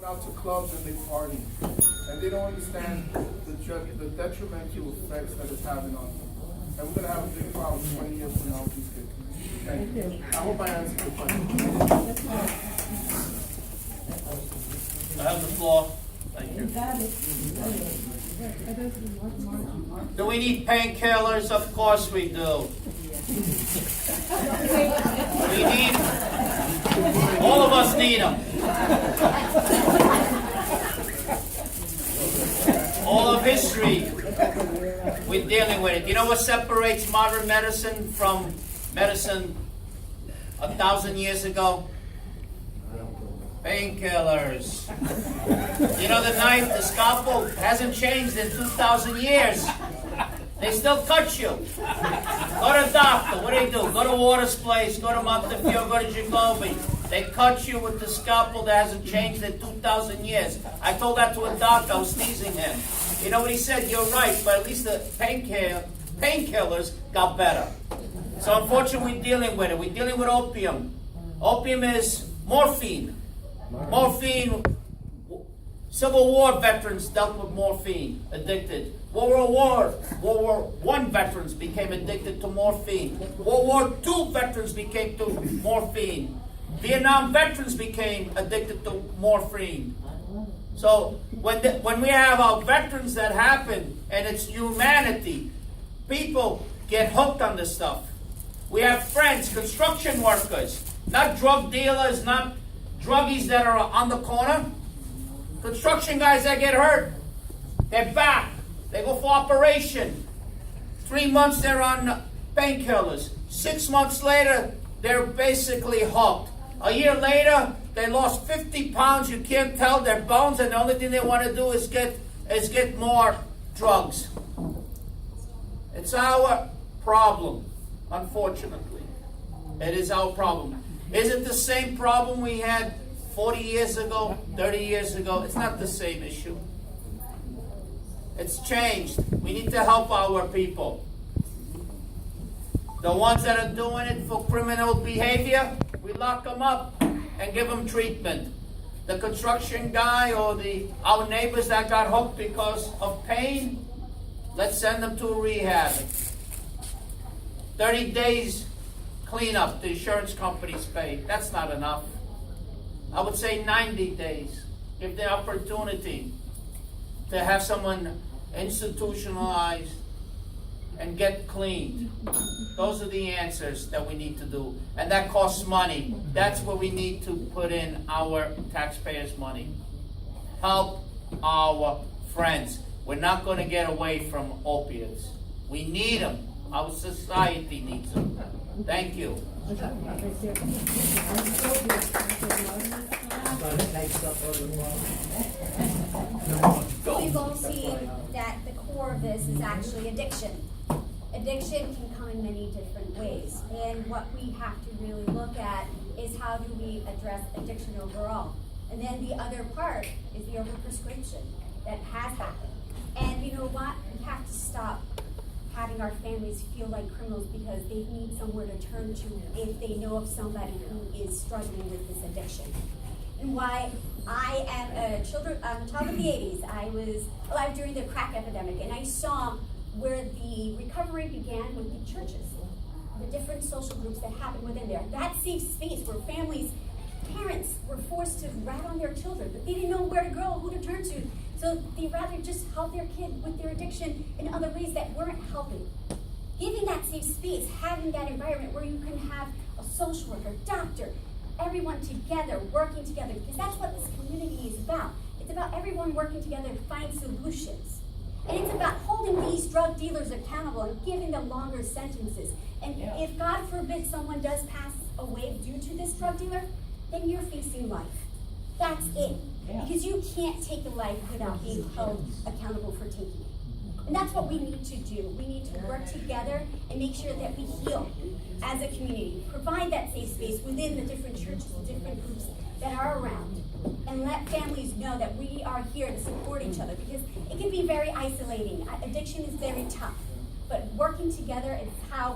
out to clubs and they party, and they don't understand the detrimental effects that it's having on them. And we're going to have a big problem 20 years from now with these kids. Thank you. I hope I answered the question. I have the floor. Thank you. Do we need painkillers? Of course we do. We need, all of us need them. All of history, we're dealing with it. You know what separates modern medicine from medicine 1,000 years ago? Painkillers. You know, the knife, the scalpel hasn't changed in 2,000 years. They still cut you. Go to a doctor. What do? Go to Waters Place, go to Montefiore, go to Jacoby. They cut you with the scalpel that hasn't changed in 2,000 years. I told that to a doctor. I was teasing him. You know what he said? You're right, but at least the painkillers got better. So unfortunately, we're dealing with it. We're dealing with opium. Opium is morphine. Morphine, Civil War veterans dealt with morphine, addicted. World War I veterans became addicted to morphine. World War II veterans became to morphine. Vietnam veterans became addicted to morphine. So when we have our veterans that happen, and it's humanity, people get hooked on this stuff. We have friends, construction workers, not drug dealers, not druggies that are on the corner. Construction guys that get hurt, they're back. They go for operation. 3 months they're on painkillers. 6 months later, they're basically hooked. A year later, they lost 50 pounds. You can't tell their bones, and the only thing they want to do is get more drugs. It's our problem, unfortunately. It is our problem. Is it the same problem we had 40 years ago, 30 years ago? It's not the same issue. It's changed. We need to help our people. The ones that are doing it for criminal behavior, we lock them up and give them treatment. The construction guy or our neighbors that got hooked because of pain, let's send them to rehab. 30 days cleanup, the insurance companies pay. That's not enough. I would say 90 days. Give the opportunity to have someone institutionalized and get cleaned. Those are the answers that we need to do. And that costs money. That's where we need to put in our taxpayers' money. Help our friends. We're not going to get away from opiates. We need them. Our society needs them. Thank you. We've all seen that the core of this is actually addiction. Addiction can come in many different ways, and what we have to really look at is how do we address addiction overall. And then the other part is the overprescription that has happened. And you know what? We have to stop having our families feel like criminals because they need somewhere to turn to if they know of somebody who is struggling with this addiction. And why I am a child of the 80s. I was alive during the crack epidemic, and I saw where the recovery began with the churches, the different social groups that happened within there. That safe space where families, parents were forced to rat on their children, but they didn't know where to go, who to turn to. So they rather just help their kid with their addiction in other ways that weren't helping. Giving that safe space, having that environment where you can have a social worker, doctor, everyone together, working together, because that's what this community is about. It's about everyone working together to find solutions. And it's about holding these drug dealers accountable and giving them longer sentences. And if God forbid someone does pass away due to this drug dealer, then you're facing life. That's it. Because you can't take a life without being held accountable for taking it. And that's what we need to do. We need to work together and make sure that we heal as a community. Provide that safe space within the different churches and different groups that are around. And let families know that we are here to support each other, because it can be very isolating. Addiction is very tough. But working together is how